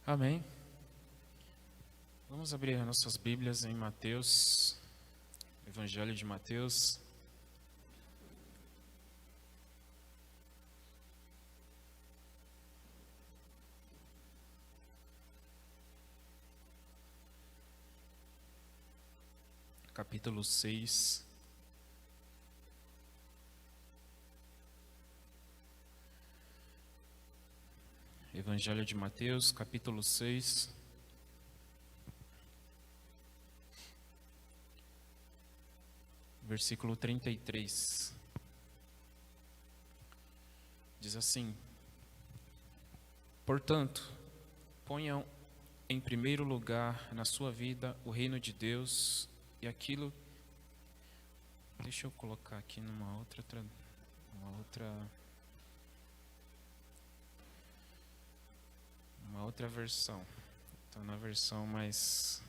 Amém. Vamos abrir as nossas Bíblias em Mateus, Evangelho de Mateus. Capítulo 6. Evangelho de Mateus, capítulo 6. Versículo 33. Diz assim: Portanto, ponham em primeiro lugar na sua vida o reino de Deus e aquilo. Deixa eu colocar aqui uma outra versão. Está na versão mais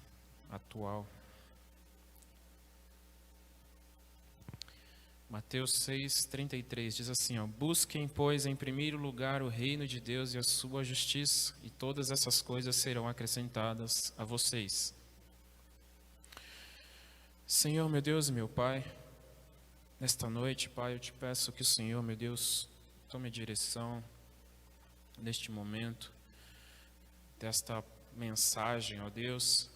atual. Mateus 6:33 diz assim, Busquem, pois, em primeiro lugar o reino de Deus e a sua justiça, e todas essas coisas serão acrescentadas a vocês. Senhor, meu Deus e meu Pai, nesta noite, Pai, eu te peço que o Senhor, meu Deus, tome a direção neste momento desta mensagem, ó Deus,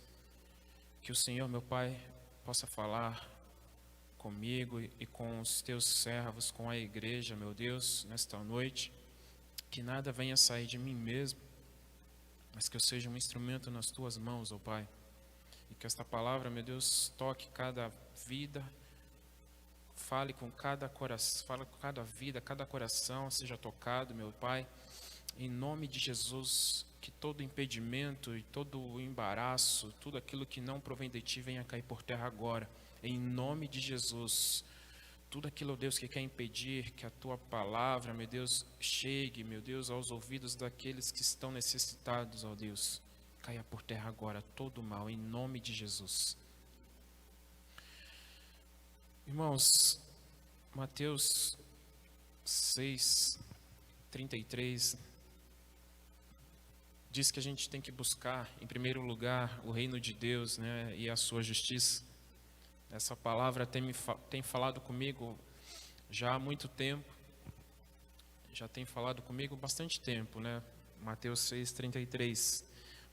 que o Senhor, meu Pai, possa falar comigo e com os teus servos, com a igreja, meu Deus, nesta noite, que nada venha sair de mim mesmo, mas que eu seja um instrumento nas tuas mãos, ó Pai, e que esta palavra, meu Deus, toque cada vida, fale com cada coração, fale com cada vida, cada coração seja tocado, meu Pai, em nome de Jesus, que todo impedimento e todo embaraço, tudo aquilo que não provém de Ti venha cair por terra agora. Em nome de Jesus, tudo aquilo, Deus, que quer impedir que a Tua palavra, meu Deus, chegue, meu Deus, aos ouvidos daqueles que estão necessitados, ó Deus, caia por terra agora todo o mal, em nome de Jesus. Irmãos, Mateus 6:33 diz que a gente tem que buscar, em primeiro lugar, o reino de Deus, né, e a sua justiça. Essa palavra tem falado comigo já há muito tempo, já tem falado comigo bastante tempo, né? Mateus 6:33,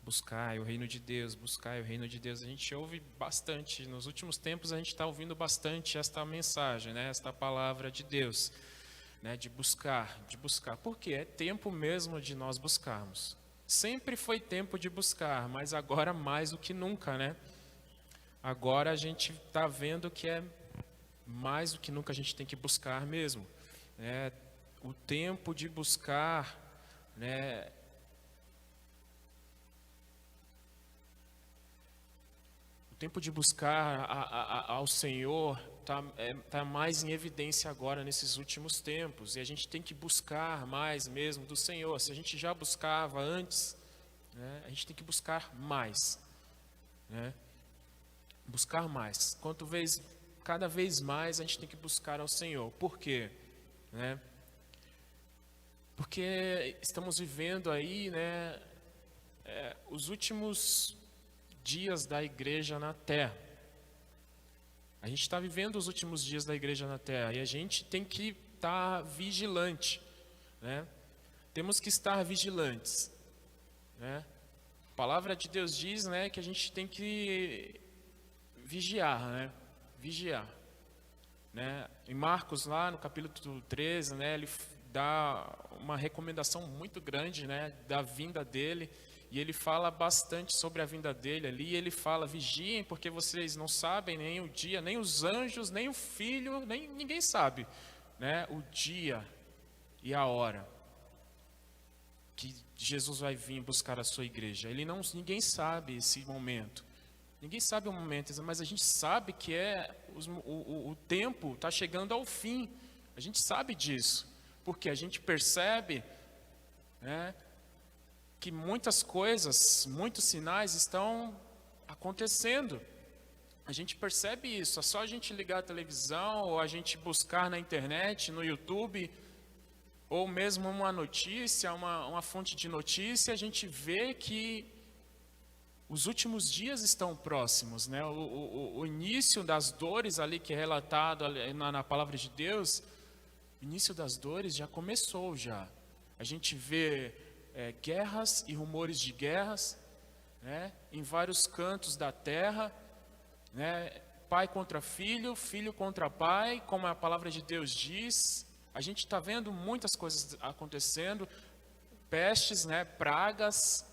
buscai o reino de Deus, buscai o reino de Deus. A gente ouve bastante, nos últimos tempos a gente está ouvindo bastante esta mensagem, né? Esta palavra de Deus, né? De buscar, porque é tempo mesmo de nós buscarmos. Sempre foi tempo de buscar, mas agora mais do que nunca, né? Agora a gente está vendo que é mais do que nunca a gente tem que buscar mesmo, né? O tempo de buscar, né? O tempo de buscar ao Senhor tá mais em evidência agora nesses últimos tempos, e a gente tem que buscar mais mesmo do Senhor. Se a gente já buscava antes, né? A gente tem que buscar mais, né? Buscar mais. Cada vez mais a gente tem que buscar ao Senhor. Por quê? Né? Porque estamos vivendo aí, né, os últimos dias da igreja na terra. A gente está vivendo os últimos dias da igreja na terra e a gente tem que estar vigilante, né? Temos que estar vigilantes, né? A palavra de Deus diz, né, que a gente tem que vigiar, né? Vigiar, né? Em Marcos, lá no capítulo 13, né, ele dá uma recomendação muito grande, né, da vinda dele, e ele fala bastante sobre a vinda dele ali. Ele fala: vigiem, porque vocês não sabem nem o dia, nem os anjos, nem o filho, nem ninguém sabe, né, o dia e a hora que Jesus vai vir buscar a sua igreja. Ninguém sabe esse momento. Ninguém sabe o momento, mas a gente sabe que o tempo está chegando ao fim. A gente sabe disso, porque a gente percebe, né, que muitas coisas, muitos sinais estão acontecendo. A gente percebe isso. É só a gente ligar a televisão ou a gente buscar na internet, no YouTube, ou mesmo uma notícia, uma fonte de notícia, a gente vê que os últimos dias estão próximos, né? O início das dores ali que é relatado ali na palavra de Deus, o início das dores já começou já. A gente vê guerras e rumores de guerras, né? Em vários cantos da terra, né? Pai contra filho, filho contra pai, como a palavra de Deus diz. A gente está vendo muitas coisas acontecendo, pestes, né? Pragas.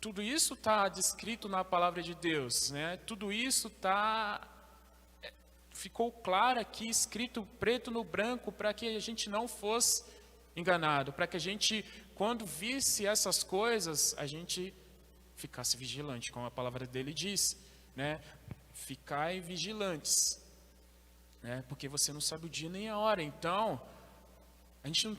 Tudo isso está descrito na palavra de Deus, né? Tudo isso ficou claro aqui, escrito preto no branco, para que a gente não fosse enganado, para que a gente, quando visse essas coisas, a gente ficasse vigilante, como a palavra dele diz, né? Ficai vigilantes, né? Porque você não sabe o dia nem a hora. Então, a gente não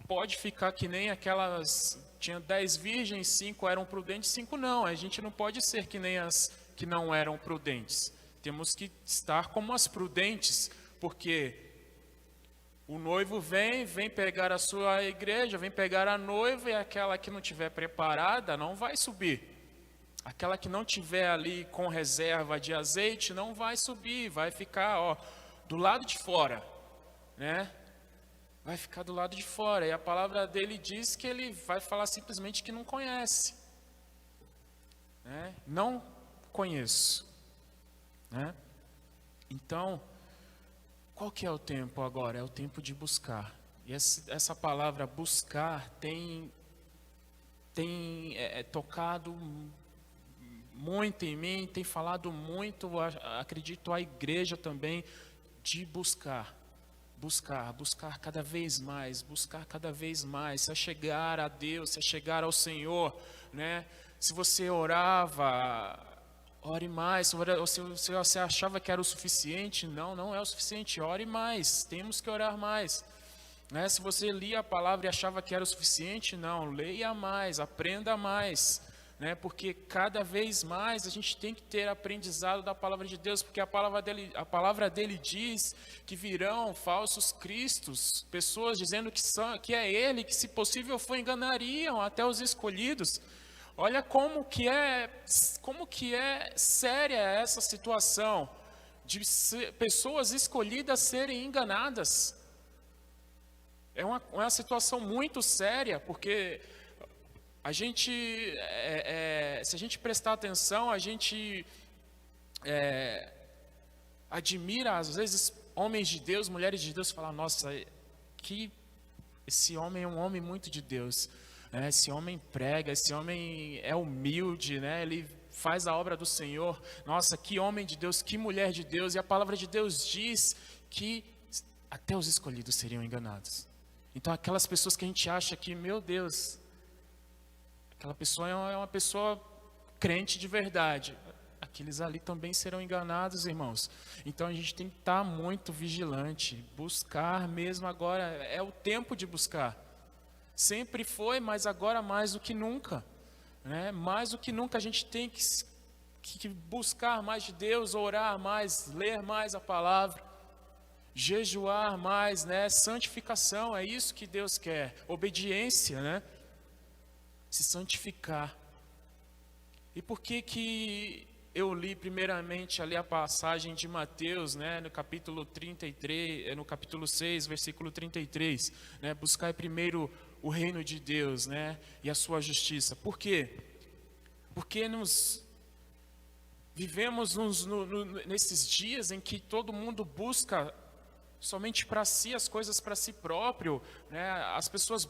pode ficar que nem aquelas. Tinha 10 virgens, 5 eram prudentes, 5 não. A gente não pode ser que nem as que não eram prudentes. Temos que estar como as prudentes, porque o noivo vem pegar a sua igreja, vem pegar a noiva, e aquela que não estiver preparada não vai subir. Aquela que não tiver ali com reserva de azeite não vai subir, vai ficar do lado de fora, né? Vai ficar do lado de fora. E a palavra dele diz que ele vai falar simplesmente que não conhece, né? Não conheço, né? Então, qual que é o tempo agora? É o tempo de buscar. E essa palavra buscar tem tocado muito em mim, tem falado muito, acredito, a igreja também, de buscar cada vez mais, se achegar a Deus, se achegar ao Senhor, né? Se você orava, ore mais. Se você achava que era o suficiente, não é o suficiente, ore mais, temos que orar mais, né? Se você lia a palavra e achava que era o suficiente, não, leia mais, aprenda mais, né? Porque cada vez mais a gente tem que ter aprendizado da palavra de Deus, porque a palavra dele diz que virão falsos cristos, pessoas dizendo que é ele, que se possível enganariam até os escolhidos. Olha como que é séria essa situação de pessoas escolhidas serem enganadas. É uma situação muito séria, porque a gente, se a gente prestar atenção, a gente admira, às vezes, homens de Deus, mulheres de Deus, falar, nossa, esse homem é um homem muito de Deus, né? Esse homem prega, esse homem é humilde, né? Ele faz a obra do Senhor. Nossa, que homem de Deus, que mulher de Deus. E a palavra de Deus diz que até os escolhidos seriam enganados. Então, aquelas pessoas que a gente acha que, meu Deus, aquela pessoa é uma pessoa crente de verdade, aqueles ali também serão enganados, irmãos. Então a gente tem que estar muito vigilante, buscar mesmo agora, é o tempo de buscar. Sempre foi, mas agora mais do que nunca, né? Mais do que nunca a gente tem que buscar mais de Deus, orar mais, ler mais a palavra, jejuar mais, né? Santificação, é isso que Deus quer, obediência, né? Se santificar. E por que eu li primeiramente ali a passagem de Mateus, né, no capítulo 33, no capítulo 6, versículo 33, né? Buscai primeiro o reino de Deus, né, e a sua justiça. Por quê? Porque vivemos nesses dias em que todo mundo busca somente para si, as coisas para si próprio, né? As pessoas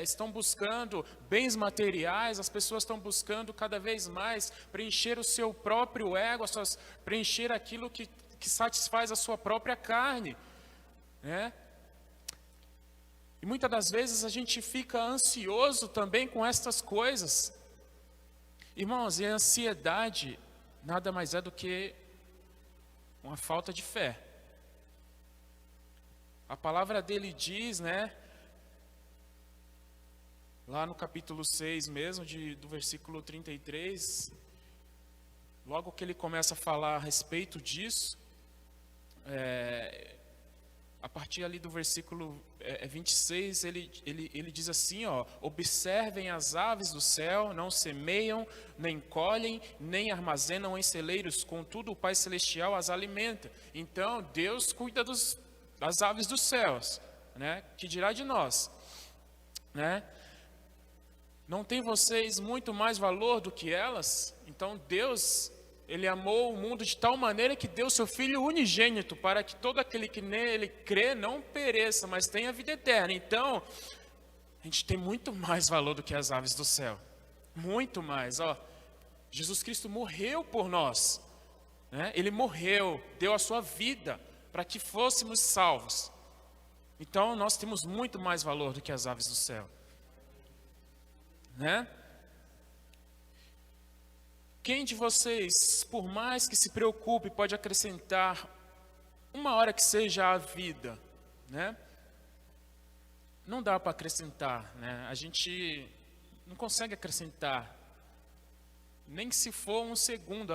estão buscando bens materiais, as pessoas estão buscando cada vez mais preencher o seu próprio ego, preencher aquilo que satisfaz a sua própria carne, né? E muitas das vezes a gente fica ansioso também com estas coisas. Irmãos, e a ansiedade nada mais é do que uma falta de fé. A palavra dele diz, né, lá no capítulo 6 mesmo, do versículo 33, logo que ele começa a falar a respeito disso, a partir ali do versículo 26, ele diz assim, ó: observem as aves do céu, não semeiam, nem colhem, nem armazenam em celeiros, contudo o Pai Celestial as alimenta. Então, Deus cuida das aves dos céus, né? Que dirá de nós, né? Não tem vocês muito mais valor do que elas? Então, Deus, Ele amou o mundo de tal maneira que deu seu Filho unigênito, para que todo aquele que nele crê não pereça, mas tenha vida eterna. Então, a gente tem muito mais valor do que as aves do céu. Muito mais, ó. Jesus Cristo morreu por nós, né? Ele morreu, deu a sua vida para que fôssemos salvos. Então, nós temos muito mais valor do que as aves do céu, né? Quem de vocês, por mais que se preocupe, pode acrescentar uma hora que seja à vida, né? Não dá para acrescentar, né? A gente não consegue acrescentar, nem se for um segundo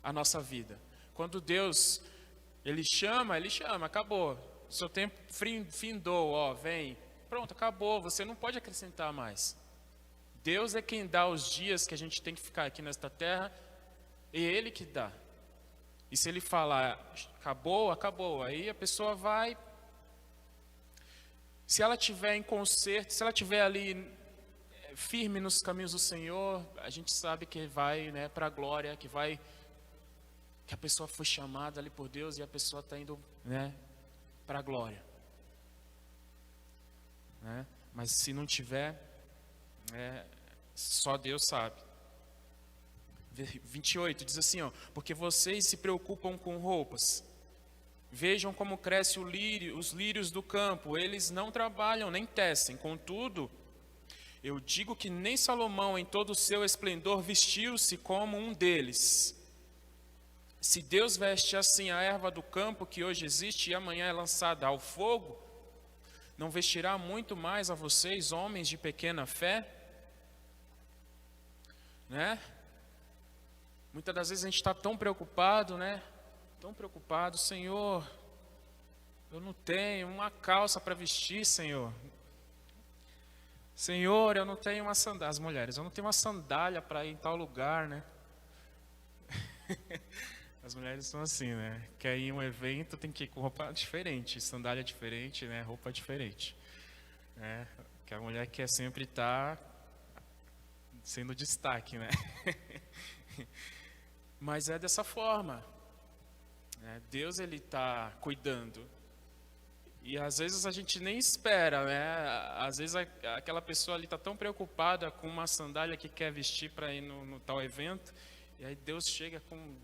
a nossa vida. Quando Deus, Ele chama, acabou. Seu tempo findou, ó, vem. Pronto, acabou, você não pode acrescentar mais. Deus é quem dá os dias que a gente tem que ficar aqui nesta terra, é Ele que dá. E se Ele falar, acabou, acabou, aí a pessoa vai. Se ela estiver em conserto, se ela estiver ali firme nos caminhos do Senhor, a gente sabe que vai, né, para a glória, que a pessoa foi chamada ali por Deus e a pessoa está indo, né, para a glória, né? Mas se não tiver, só Deus sabe. 28 diz assim, ó: porque vocês se preocupam com roupas. Vejam como cresce os lírios do campo, eles não trabalham nem tecem. Contudo, eu digo que nem Salomão em todo o seu esplendor vestiu-se como um deles. Se Deus veste assim a erva do campo que hoje existe e amanhã é lançada ao fogo, não vestirá muito mais a vocês, homens de pequena fé? Né? Muitas das vezes a gente está tão preocupado, né? Tão preocupado, Senhor, eu não tenho uma calça para vestir, Senhor. Senhor, eu não tenho uma sandália. As mulheres, eu não tenho uma sandália para ir em tal lugar, né? As mulheres são assim, né? Quer ir em um evento, tem que ir com roupa diferente, sandália diferente, né? Roupa diferente, né? Que a mulher quer sempre estar sendo destaque, né? Mas é dessa forma, né? Deus, Ele está cuidando. E às vezes a gente nem espera, né? Às vezes aquela pessoa ali está tão preocupada com uma sandália que quer vestir para ir no tal evento, e aí Deus chega com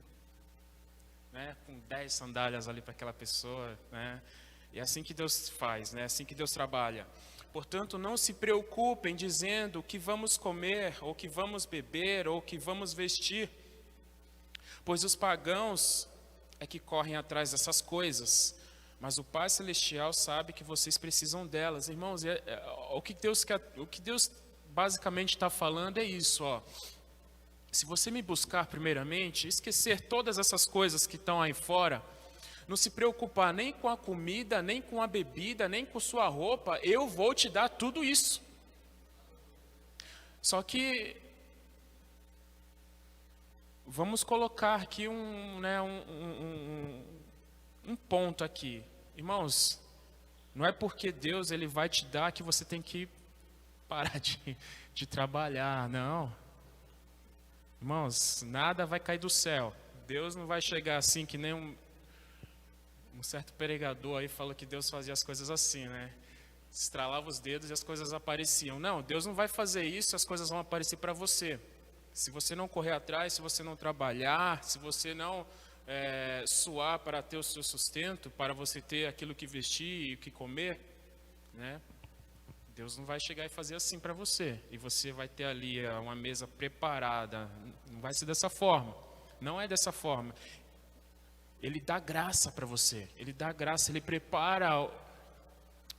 10 sandálias ali para aquela pessoa, né? E é assim que Deus faz, né? É assim que Deus trabalha. Portanto, não se preocupem dizendo o que vamos comer, ou que vamos beber, ou que vamos vestir, pois os pagãos é que correm atrás dessas coisas, mas o Pai Celestial sabe que vocês precisam delas. Irmãos, o que Deus basicamente está falando é isso, ó. Se você me buscar primeiramente, esquecer todas essas coisas que estão aí fora, não se preocupar nem com a comida, nem com a bebida, nem com sua roupa, eu vou te dar tudo isso. Só que vamos colocar aqui um ponto aqui. Irmãos, não é porque Deus, Ele vai te dar que você tem que parar de trabalhar, não. Irmãos, nada vai cair do céu. Deus não vai chegar assim que nem um certo pregador aí falou que Deus fazia as coisas assim, né? Estralava os dedos e as coisas apareciam. Não, Deus não vai fazer isso, as coisas vão aparecer para você. Se você não correr atrás, se você não trabalhar, se você não suar para ter o seu sustento, para você ter aquilo que vestir e o que comer, né? Deus não vai chegar e fazer assim para você. E você vai ter ali uma mesa preparada. Não vai ser dessa forma. Não é dessa forma. Ele dá graça para você. Ele dá graça, Ele prepara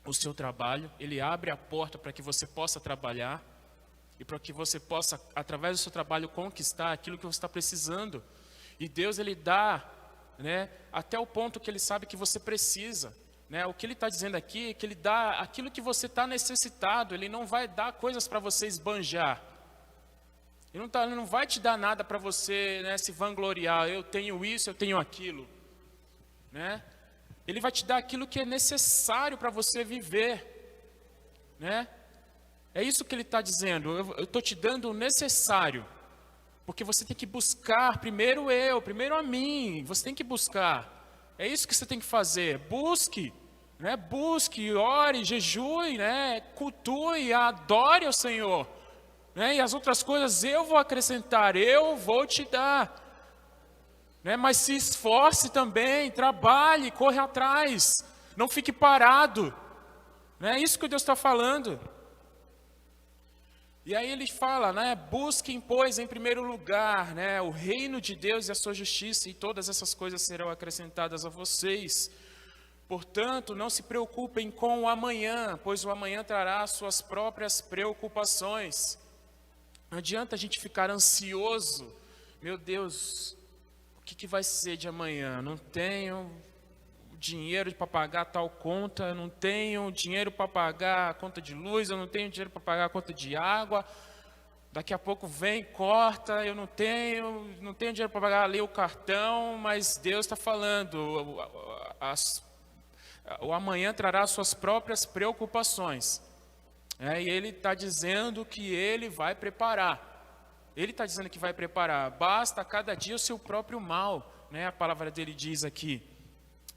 o seu trabalho. Ele abre a porta para que você possa trabalhar. E para que você possa, através do seu trabalho, conquistar aquilo que você está precisando. E Deus, Ele dá né, até o ponto que ele sabe que você precisa. Né? O que ele está dizendo aqui é que ele dá aquilo que você está necessitado, ele não vai dar coisas para você esbanjar. Ele não vai te dar nada para você, né, se vangloriar, eu tenho isso, eu tenho aquilo. Né? Ele vai te dar aquilo que é necessário para você viver. Né? É isso que ele está dizendo, eu estou te dando o necessário. Porque você tem que buscar primeiro primeiro a mim, você tem que buscar. É isso que você tem que fazer, busque. Né? Busque, ore, jejue, né? Cultue, adore ao Senhor. Né? E as outras coisas eu vou acrescentar, eu vou te dar. Né? Mas se esforce também, trabalhe, corre atrás, não fique parado. Né? É isso que Deus está falando. E aí ele fala, né? Busquem, pois, em primeiro lugar, né, o reino de Deus e a sua justiça, e todas essas coisas serão acrescentadas a vocês. Portanto, não se preocupem com o amanhã, pois o amanhã trará suas próprias preocupações. Não adianta a gente ficar ansioso. Meu Deus, o que vai ser de amanhã? Não tenho dinheiro para pagar tal conta, eu não tenho dinheiro para pagar a conta de luz, eu não tenho dinheiro para pagar a conta de água. Daqui a pouco vem, corta, eu não tenho dinheiro para pagar ali o cartão, mas Deus está falando, o amanhã trará suas próprias preocupações. E ele está dizendo que ele vai preparar. Ele está dizendo que vai preparar. Basta a cada dia o seu próprio mal. Né? A palavra dele diz aqui.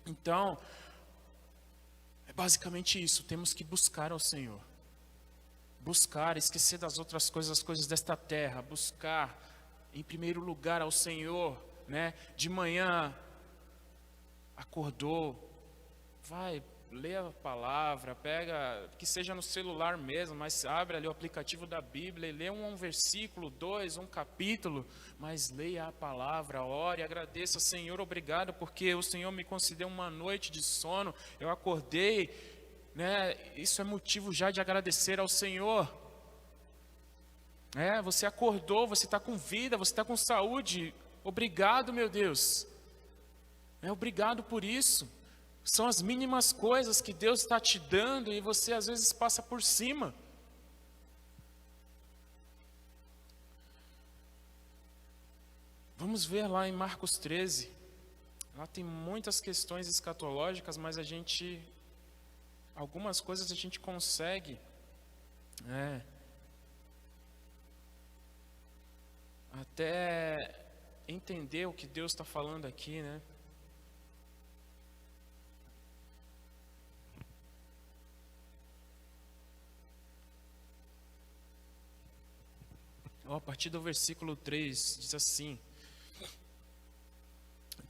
Então, é basicamente isso. Temos que buscar ao Senhor. Buscar, esquecer das outras coisas, as coisas desta terra. Buscar, em primeiro lugar, ao Senhor. Né? De manhã, acordou, vai, lê a palavra, pega, que seja no celular mesmo, mas abre ali o aplicativo da Bíblia e lê um versículo, 2, um capítulo, mas leia a palavra, ore, agradeça, Senhor, obrigado, porque o Senhor me concedeu uma noite de sono, eu acordei, né? Isso é motivo já de agradecer ao Senhor. Você acordou, você está com vida, você está com saúde, obrigado, meu Deus, obrigado por isso. São as mínimas coisas que Deus está te dando e você às vezes passa por cima. Vamos ver lá em Marcos 13. Lá tem muitas questões escatológicas, mas algumas coisas a gente consegue até entender o que Deus está falando aqui, né? A partir do versículo 3, diz assim: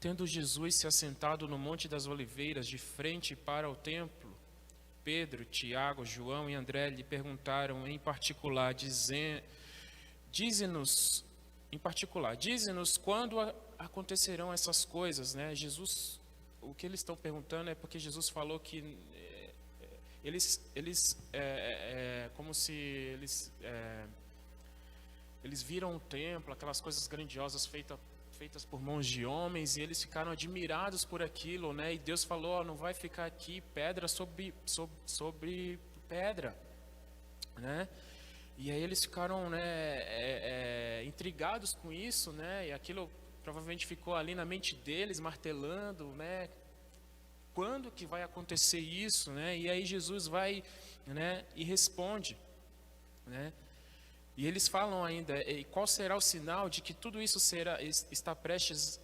Tendo Jesus se assentado no Monte das Oliveiras, de frente para o templo, Pedro, Tiago, João e André lhe perguntaram em particular, dize-nos quando acontecerão essas coisas, né? Jesus, o que eles estão perguntando é porque Jesus falou que como se eles viram o templo, aquelas coisas grandiosas feitas por mãos de homens, e eles ficaram admirados por aquilo, né? E Deus falou, não vai ficar aqui pedra sobre pedra, né? E aí eles ficaram, né, intrigados com isso, né? E aquilo provavelmente ficou ali na mente deles, martelando, né? Quando que vai acontecer isso, né? E aí Jesus vai, né, e responde, né? E eles falam ainda, e qual será o sinal de que tudo isso está prestes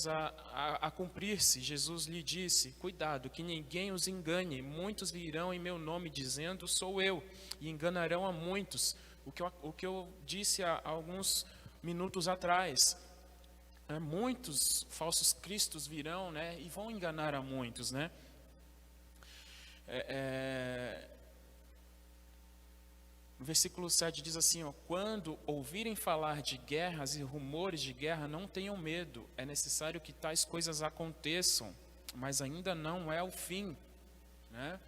a cumprir-se? Jesus lhe disse, cuidado, que ninguém os engane, muitos virão em meu nome dizendo, sou eu, e enganarão a muitos. O que eu disse há alguns minutos atrás, muitos falsos cristos virão, né, e vão enganar a muitos, né? No versículo 7 diz assim, quando ouvirem falar de guerras e rumores de guerra, não tenham medo, é necessário que tais coisas aconteçam, mas ainda não é o fim, né?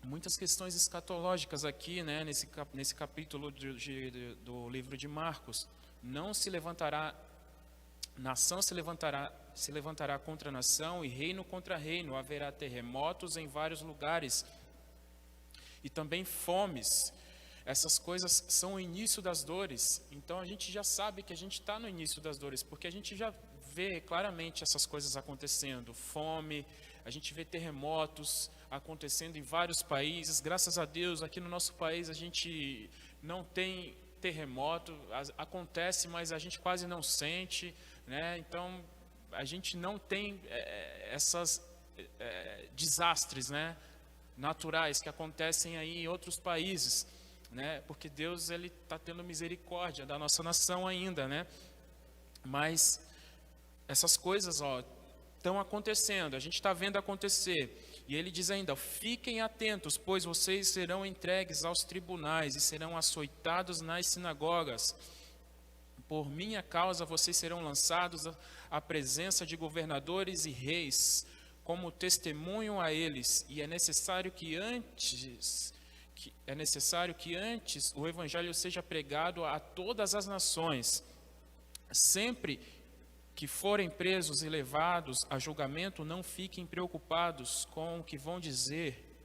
Muitas questões escatológicas aqui, né, nesse capítulo do livro de Marcos. Não se levantará Nação se levantará contra nação e reino contra reino. Haverá terremotos em vários lugares e também fomes. Essas coisas são o início das dores. Então a gente já sabe que a gente está no início das dores, porque a gente já vê claramente essas coisas acontecendo. Fome, a gente vê terremotos acontecendo em vários países. Graças a Deus, aqui no nosso país a gente não tem terremoto. Acontece, mas a gente quase não sente, né? Então a gente não tem essas desastres, né, naturais que acontecem aí em outros países, né? Porque Deus ele está tendo misericórdia da nossa nação ainda, né? Mas essas coisas, estão acontecendo. A gente está vendo acontecer. E ele diz ainda: fiquem atentos, pois vocês serão entregues aos tribunais e serão açoitados nas sinagogas. Por minha causa vocês serão lançados à presença de governadores e reis, como testemunho a eles. E é necessário que antes o evangelho seja pregado a todas as nações. Sempre que forem presos e levados a julgamento, não fiquem preocupados com o que vão dizer.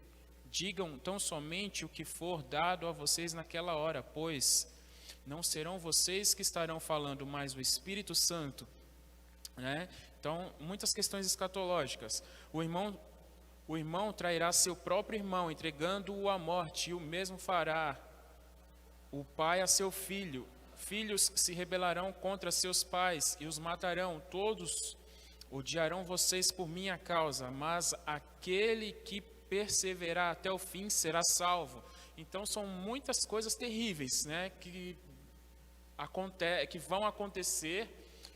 Digam tão somente o que for dado a vocês naquela hora, pois não serão vocês que estarão falando, mas o Espírito Santo, né? Então, muitas questões escatológicas. O irmão trairá seu próprio irmão, entregando-o à morte, e o mesmo fará o pai a seu filho. Filhos se rebelarão contra seus pais e os matarão. Todos odiarão vocês por minha causa, mas aquele que perseverar até o fim será salvo. Então são muitas coisas terríveis, né, que vão acontecer,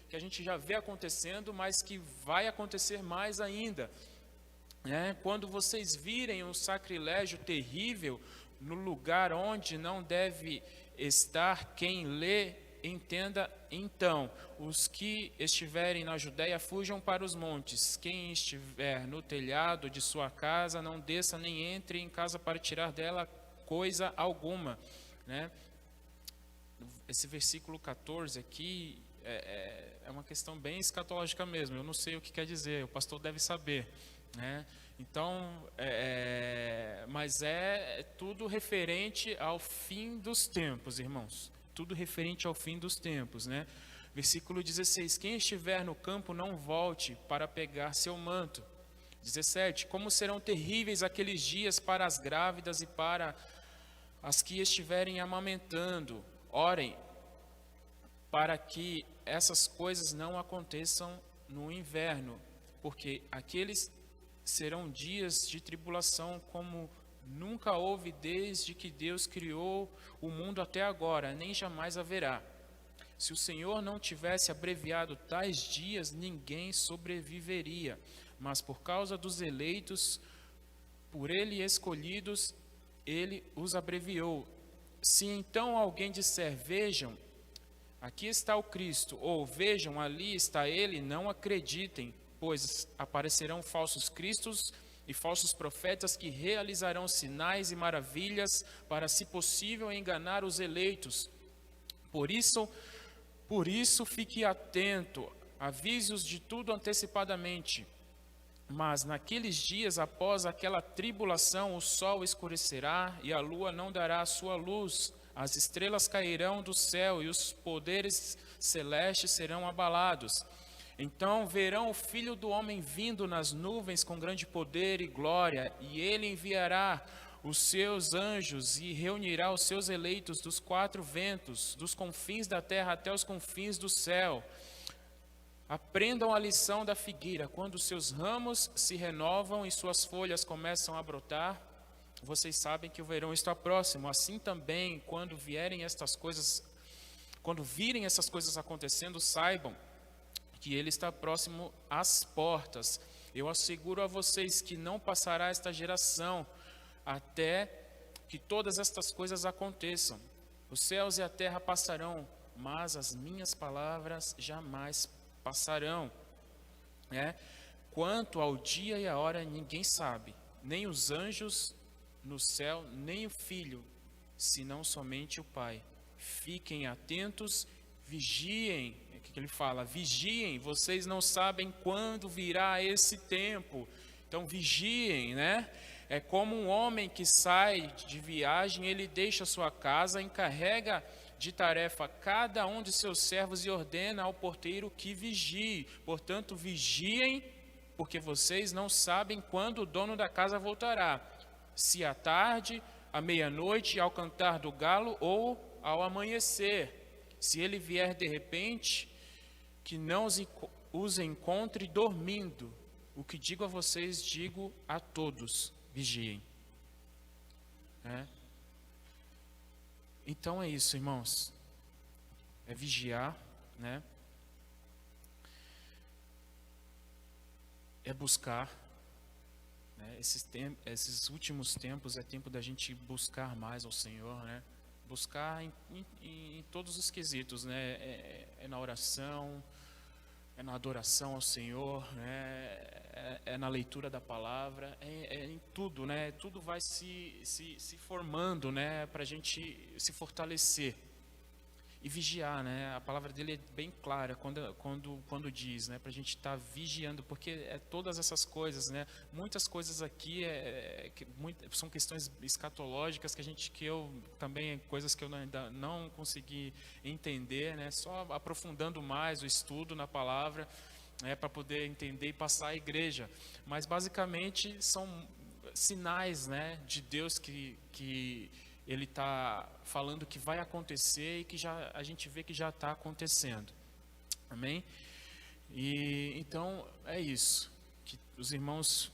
que a gente já vê acontecendo, mas que vai acontecer mais ainda. Quando vocês virem um sacrilégio terrível no lugar onde não deve estar, quem lê, entenda. Então, os que estiverem na Judéia fujam para os montes. Quem estiver no telhado de sua casa, não desça nem entre em casa para tirar dela coisa alguma, né? Esse versículo 14 aqui é uma questão bem escatológica mesmo. Eu não sei o que quer dizer, o pastor deve saber, né? Então, mas é tudo referente ao fim dos tempos, irmãos. Tudo referente ao fim dos tempos, né? Versículo 16: quem estiver no campo não volte para pegar seu manto. 17: como serão terríveis aqueles dias para as grávidas e para as que estiverem amamentando. Orem para que essas coisas não aconteçam no inverno, porque aqueles serão dias de tribulação como nunca houve desde que Deus criou o mundo até agora, nem jamais haverá. Se o Senhor não tivesse abreviado tais dias, ninguém sobreviveria. Mas por causa dos eleitos, por Ele escolhidos, Ele os abreviou. Se então alguém disser: vejam, aqui está o Cristo, ou vejam, ali está Ele, não acreditem, pois aparecerão falsos cristos e falsos profetas que realizarão sinais e maravilhas para, se possível, enganar os eleitos. Por isso fique atento, avise-os de tudo antecipadamente. Mas naqueles dias, após aquela tribulação, o sol escurecerá e a lua não dará a sua luz, as estrelas cairão do céu e os poderes celestes serão abalados. Então verão o Filho do Homem vindo nas nuvens com grande poder e glória, e ele enviará os seus anjos e reunirá os seus eleitos dos quatro ventos, dos confins da terra até os confins do céu. Aprendam a lição da figueira: quando seus ramos se renovam e suas folhas começam a brotar, vocês sabem que o verão está próximo. Assim também, quando virem essas coisas acontecendo, saibam que ele está próximo às portas. Eu asseguro a vocês que não passará esta geração até que todas estas coisas aconteçam. Os céus e a terra passarão, mas as minhas palavras jamais passarão. Quanto ao dia e a hora, ninguém sabe, nem os anjos no céu, nem o Filho, senão somente o Pai. Fiquem atentos, vigiem. que ele fala? Vigiem, vocês não sabem quando virá esse tempo. Então vigiem, né? É como um homem que sai de viagem, ele deixa sua casa, encarrega de tarefa cada um de seus servos e ordena ao porteiro que vigie. Portanto, vigiem, porque vocês não sabem quando o dono da casa voltará. Se à tarde, à meia-noite, ao cantar do galo ou ao amanhecer. Se ele vier de repente, que não os encontre dormindo. O que digo a vocês, digo a todos: vigiem. Então é isso, irmãos. É vigiar, né? É buscar. Né? Esses últimos tempos é tempo da gente buscar mais ao Senhor, né? Buscar em todos os quesitos, né? É na oração, é na adoração ao Senhor, né? É na leitura da palavra, é em tudo, né? Tudo vai se formando, né? Para a gente se fortalecer e vigiar, né? A palavra dele é bem clara quando diz, né? Para a gente estar vigiando, porque todas essas coisas, né? Muitas coisas aqui são questões escatológicas que eu também, coisas que eu ainda não consegui entender, né? Só aprofundando mais o estudo na palavra, para poder entender e passar à igreja. Mas basicamente são sinais, né? De Deus que Ele está falando que vai acontecer e que a gente vê que já está acontecendo. Amém? E então é isso. Que os irmãos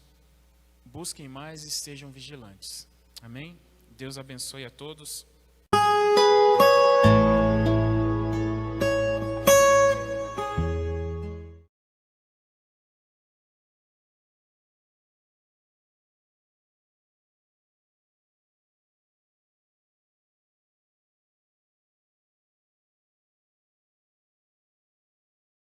busquem mais e sejam vigilantes. Amém? Deus abençoe a todos.